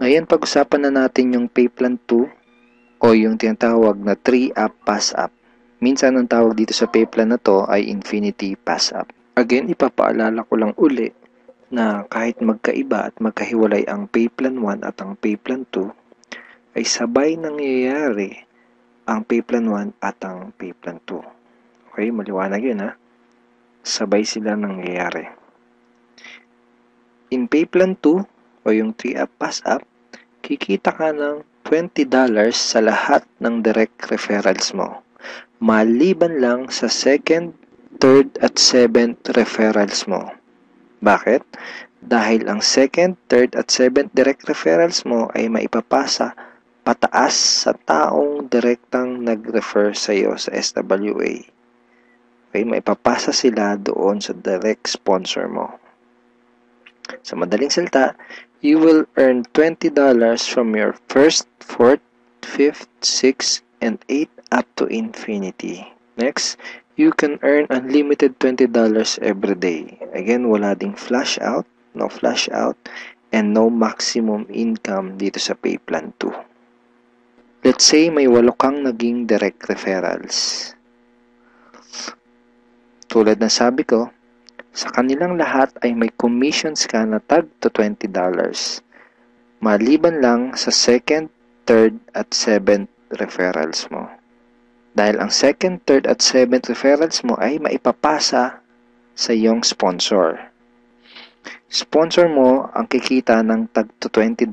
Ngayon, pag-usapan na natin yung pay plan 2 o yung tinatawag na 3-up pass-up. Minsan ang tawag dito sa pay plan na to ay infinity pass-up. Again, ipapaalala ko lang uli na kahit magkaiba at magkahiwalay ang pay plan 1 at ang pay plan 2, ay sabay nangyayari ang pay plan 1 at ang pay plan 2. Okay, maliwanag yun ha. Sabay sila nangyayari. In pay plan 2 o yung 3-up pass-up, kikita ka ng $20 sa lahat ng direct referrals mo. Maliban lang sa second, third at seventh referrals mo. Bakit? Dahil ang second, third at seventh direct referrals mo ay maipapasa pataas sa taong direktang nag-refer sa iyo sa SWA. Okay, maipapasa sila doon sa direct sponsor mo. Sa madaling salita, you will earn $20 from your first, fourth, fifth, sixth, and 8th up to infinity. Next, you can earn unlimited $20 every day. Again, wala ding flash out, no flash out, and no maximum income dito sa pay plan 2. Let's say may 8 kang naging direct referrals. Tulad ng sabi ko, sa kanilang lahat ay may commissions ka na tag to $20. Maliban lang sa second, third, at seventh referrals mo. Dahil ang second, third, at seventh referrals mo ay maipapasa sa iyong sponsor. Sponsor mo ang kikita ng tag to $20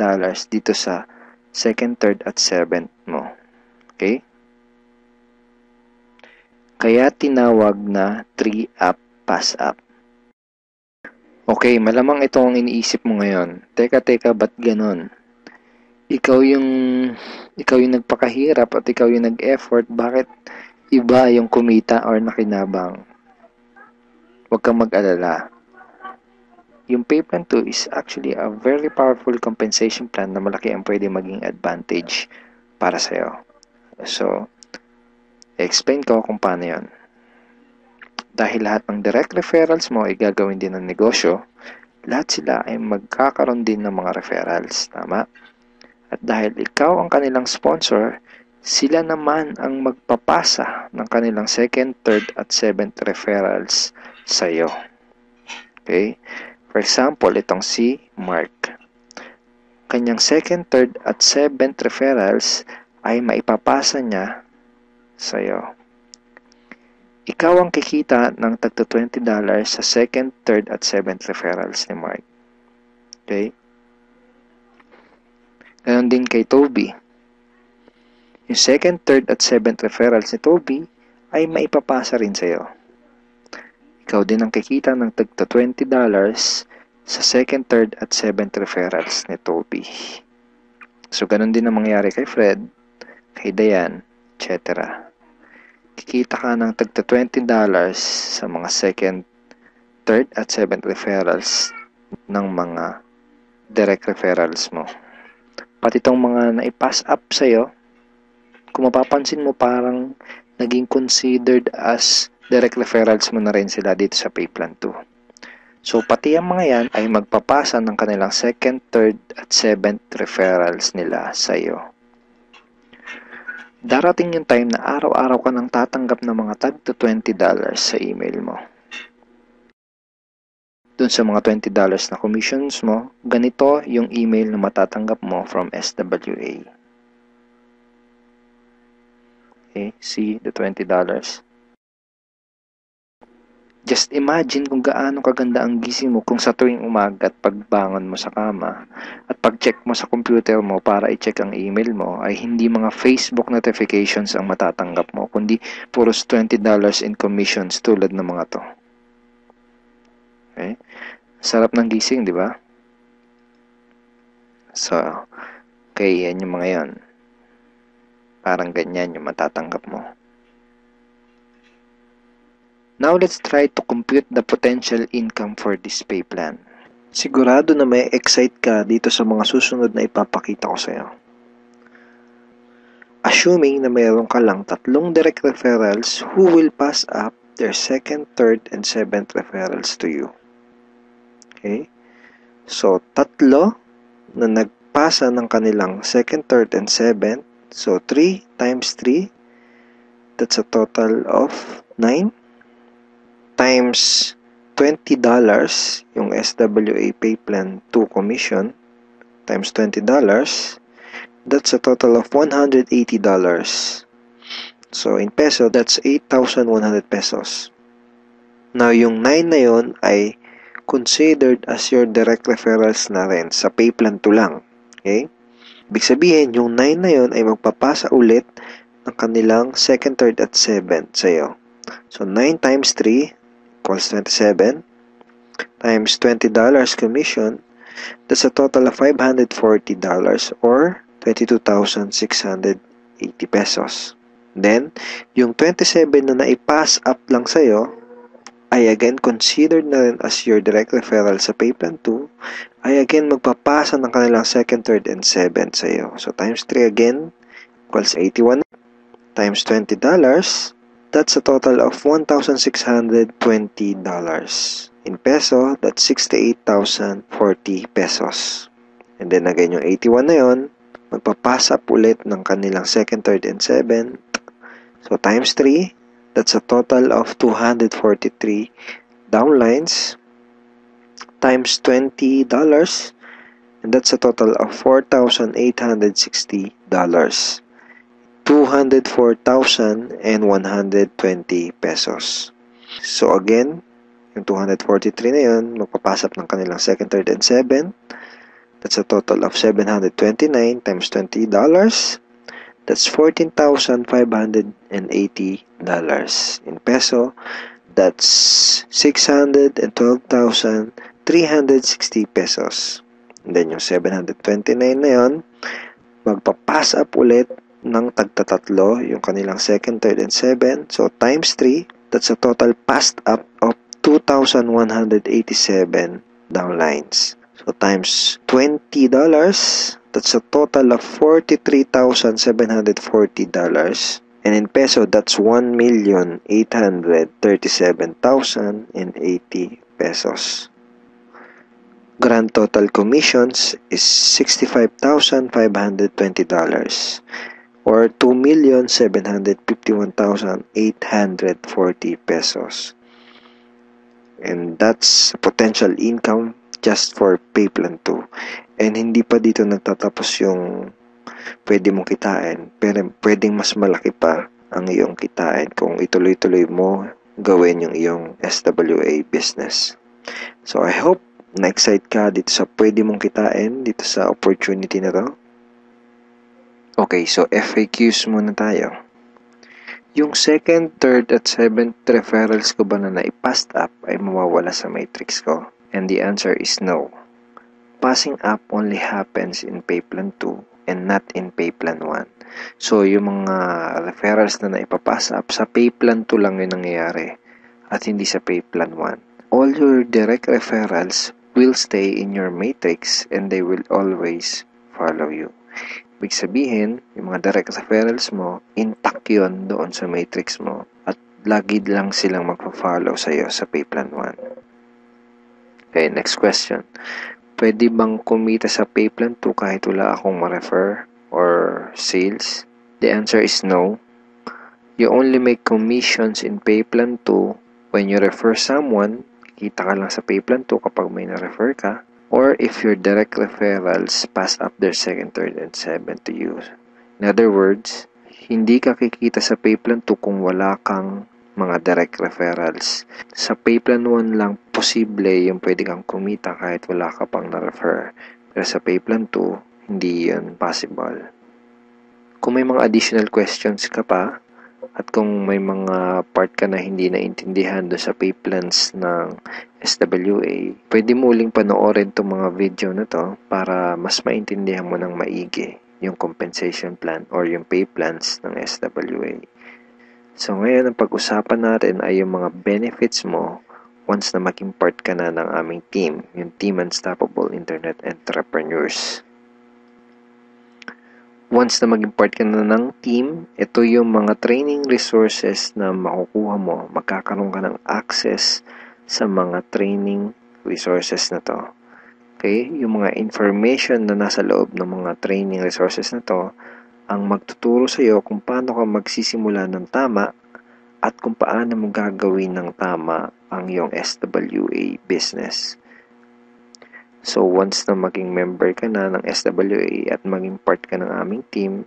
dito sa second, third, at seventh mo. Okay? Kaya tinawag na 3-up pass-up. Okay, malamang ito ang iniisip mo ngayon. Teka, ba't ganon? Ikaw yung nagpakahirap at ikaw yung nag-effort, bakit iba yung kumita or nakinabang? Huwag kang mag-alala. Yung pay plan 2 is actually a very powerful compensation plan na malaki ang pwede maging advantage para sa'yo. So, explain ko kung paano yun. Dahil lahat ng direct referrals mo ay gagawin din ng negosyo, lahat sila ay magkakaroon din ng mga referrals. Tama? At dahil ikaw ang kanilang sponsor, sila naman ang magpapasa ng kanilang second, third, at seventh referrals sa iyo. Okay? For example, itong si Mark. Kanyang second, third, at seventh referrals ay maipapasa niya sa iyo. Ikaw ang kikita ng tagto $20 sa second, third, at seventh referrals ni Mark. Okay? Ganon din kay Toby. Yung second, third, at seventh referrals ni Toby ay maipapasa rin sa iyo. Ikaw din ang kikita ng tagto $20 sa second, third, at seventh referrals ni Toby. So, ganon din ang mangyayari kay Fred, kay Diane, etc. Kikita ka ng tagto $20 sa mga second, third, at seventh referrals ng mga direct referrals mo. Pati itong mga naipass up sa'yo, kung mapapansin mo parang naging considered as direct referrals mo na rin sila dito sa pay plan 2. So, pati ang mga yan ay magpapasa ng kanilang second, third, at seventh referrals nila sa'yo. Darating yung time na araw-araw ka nang tatanggap ng mga tag to $20 sa email mo. Dun sa mga $20 na commissions mo, ganito yung email na matatanggap mo from SWA. Okay, see the $20. Just imagine kung gaano kaganda ang gising mo kung sa tuwing umaga at pagbangon mo sa kama at pag-check mo sa computer mo para i-check ang email mo ay hindi mga Facebook notifications ang matatanggap mo, kundi puros $20 in commissions tulad ng mga to. Okay? Sarap ng gising, di ba? So, okay, yan yung mga yan. Parang ganyan yung matatanggap mo. Now, let's try to compute the potential income for this pay plan. Sigurado na may excite ka dito sa mga susunod na ipapakita ko sa'yo. Assuming na mayroon ka lang 3 direct referrals who will pass up their second, third, and seventh referrals to you. Okay? So, 3 na magpapasa ng kanilang 2nd, 3rd, and 7th. So, 3 times 3, that's a total of 9 times $20 yung SWA Pay Plan 2 commission times $20, that's a total of $180. So, in peso, that's 8,100 pesos. Now, yung 9 na yun ay considered as your direct referrals na rin sa Pay Plan 2 lang. Okay? Ibig sabihin, yung 9 na yun ay magpapasa ulit ng kanilang 2nd, 3rd, at 7th sa'yo. So, 9 times 3 equals 27 times $20 commission, that's a total of $540 or 22,680 pesos. Then, yung 27 na naipass up lang sa'yo ay again considered na rin as your direct referral sa Pay Plan 2, ay again magpapasa ng kanilang 2nd, 3rd, and 7th sa'yo. So, times 3 again equals 81 times $20, that's a total of $1,620. In peso, that's 68,040 pesos. And then again, yung 81 na yun, magpapasa up ulit ng kanilang 2nd, 3rd, and 7th. So, times 3, that's a total of 243 downlines times $20, and that's a total of $4,860. 204,120 pesos. So again, yung 243 na yun, magpapasap ng kanilang 2nd, 3rd, and 7th. That's a total of $729 times $20. That's $14,580. In peso, that's 612,360 pesos. And then yung 729 na yun, magpapass up ulit ng tagtatatlo yung kanilang 2nd, 3rd, and 7th. So, times 3, that's a total passed up of 2,187 downlines. So, times $20, that's a total of $43,740. And in peso, that's 1,837,080 pesos. Grand total commissions is $65,520 or 2,751,840 pesos. And that's potential income just for Pay Plan 2. And hindi pa dito nagtatapos yung pwede mong kitain, pero pwedeng mas malaki pa ang iyong kitain kung ituloy-tuloy mo gawin yung iyong SWA business. So I hope na-excite ka dito sa pwede mong kitain, dito sa opportunity na to. Okay, so FAQs muna tayo. Yung 2nd, 3rd, at 7th referrals ko ba na naipassed up ay mawawala sa matrix ko? And the answer is no. Passing up only happens in Pay Plan 2 and not in Pay Plan 1. So, yung mga referrals na naipapass up, sa Pay Plan 2 lang yung nangyayari at hindi sa Pay Plan 1. All your direct referrals will stay in your matrix and they will always follow you. Ibig sabihin, yung mga direct referrals mo, intact yun doon sa matrix mo at lagi lang silang magpa-follow sa'yo sa Pay Plan 1. Okay, next question. Pwede bang kumita sa Pay Plan 2 kahit wala akong ma-refer or sales? The answer is no. You only make commissions in Pay Plan 2 when you refer someone. Kita ka lang sa Pay Plan 2 kapag may na-refer ka. Or if your direct referrals pass up their 2nd, 3rd, and 7th to you. In other words, hindi ka kikita sa Pay Plan 2 kung wala kang mga direct referrals. Sa Pay Plan 1 lang posible yung pwede kang kumita kahit wala ka pang na-refer. Pero sa Pay Plan 2, hindi yun possible. Kung may mga additional questions ka pa, at kung may mga part ka na hindi naintindihan do sa pay plans ng SWA, pwede mo uling panoorin itong mga video na to para mas maintindihan mo ng maigi yung compensation plan or yung pay plans ng SWA. So ngayon, ang pag-usapan natin ay yung mga benefits mo once na maging part ka na ng aming team, yung Team Unstoppable Internet Entrepreneurs. Once na maging part ka na ng team, ito yung mga training resources na makukuha mo. Magkakaroon ka ng access sa mga training resources na to. Okay? Yung mga information na nasa loob ng mga training resources na to ang magtuturo sa iyo kung paano ka magsisimula ng tama at kung paano mo gagawin ng tama ang iyong SWA business. So, once na maging member ka na ng SWA at maging part ka ng aming team,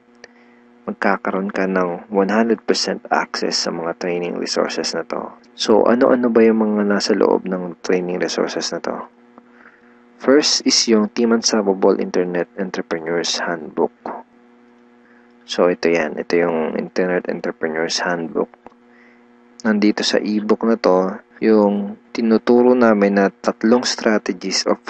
magkakaroon ka ng 100% access sa mga training resources na to. So, ano-ano ba yung mga nasa loob ng training resources na to? First is yung Team Unstoppable Internet Entrepreneurs Handbook. So, ito yan. Ito yung Internet Entrepreneurs Handbook. Nandito sa ebook na to, yung tinuturo namin na 3 strategies of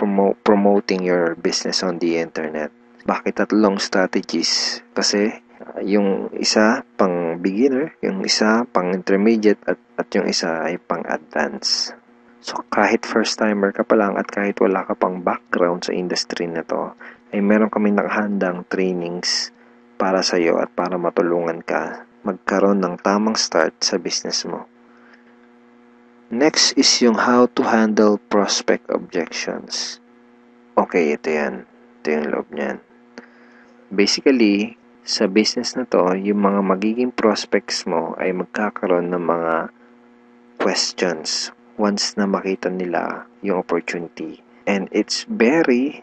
promoting your business on the internet. Bakit 3 strategies? Kasi yung isa pang beginner, yung isa pang intermediate at yung isa ay pang advanced. So kahit first timer ka pa lang at kahit wala ka pang background sa industry na to, ay meron kami nakahandang trainings para sa iyo at para matulungan ka magkaroon ng tamang start sa business mo. Next is yung how to handle prospect objections. Okay, ito yan. Ito yung loob niyan. Basically, sa business na to, yung mga magiging prospects mo ay magkakaroon ng mga questions once na makita nila yung opportunity. And it's very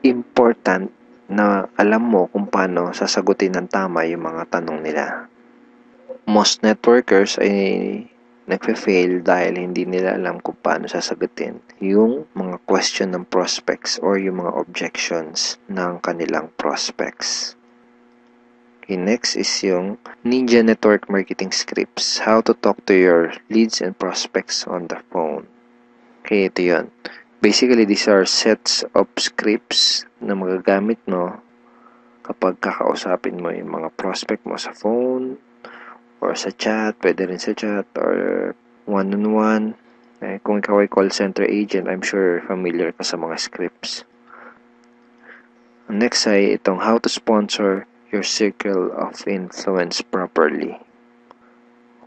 important na alam mo kung paano sasagutin ng tama yung mga tanong nila. Most networkers ay nagfe-fail dahil hindi nila alam kung paano sasagutin yung mga question ng prospects or yung mga objections ng kanilang prospects. Okay, next is yung Ninja Network Marketing Scripts. How to talk to your leads and prospects on the phone. Okay, ito yun. Basically, these are sets of scripts na magagamit mo kapag kakausapin mo yung mga prospect mo sa phone, or sa chat, pwede rin sa chat, or one-on-one. Kung ikaw ay call center agent, I'm sure familiar ka sa mga scripts. Next ay itong how to sponsor your circle of influence properly.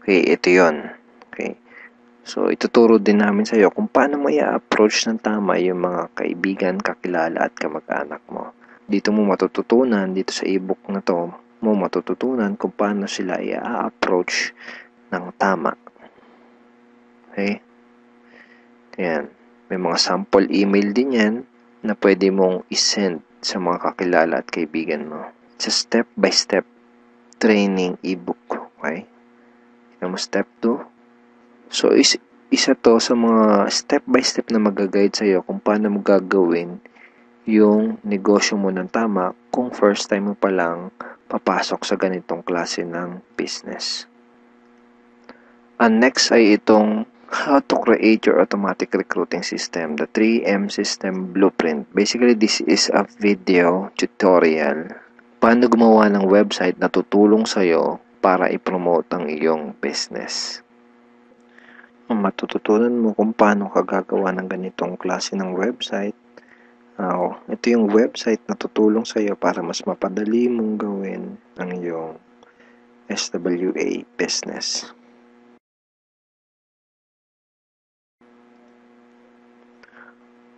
Okay, ito yun. Okay. So, ituturo din namin sa iyo kung paano mo i-approach ng tama yung mga kaibigan, kakilala at kamag-anak mo. Dito mo matututunan, dito sa ebook na to, mo matututunan kung paano sila i-approach ng tama. Okay? Ayan. May mga sample email din yan na pwede mong isend sa mga kakilala at kaibigan mo. It's a step-by-step training ebook. Okay? Tignan mo step 2. So, isa to sa mga step-by-step na mag-guide sa'yo kung paano mo gagawin yung negosyo mo ng tama kung first time mo pa lang papasok sa ganitong klase ng business. And next ay itong how to create your automatic recruiting system, the 3M system blueprint. Basically, this is a video tutorial paano gumawa ng website na tutulong sa'yo para i-promote ang iyong business. Matututunan mo kung paano ka gagawa ng ganitong klase ng website. Ito yung website na tutulong sa iyo para mas mapadali mong gawin ang iyong SWA business.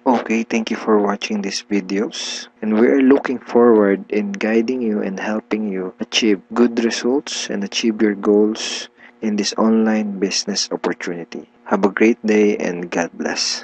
Okay, thank you for watching these videos, and we are looking forward in guiding you and helping you achieve good results and achieve your goals in this online business opportunity. Have a great day and God bless.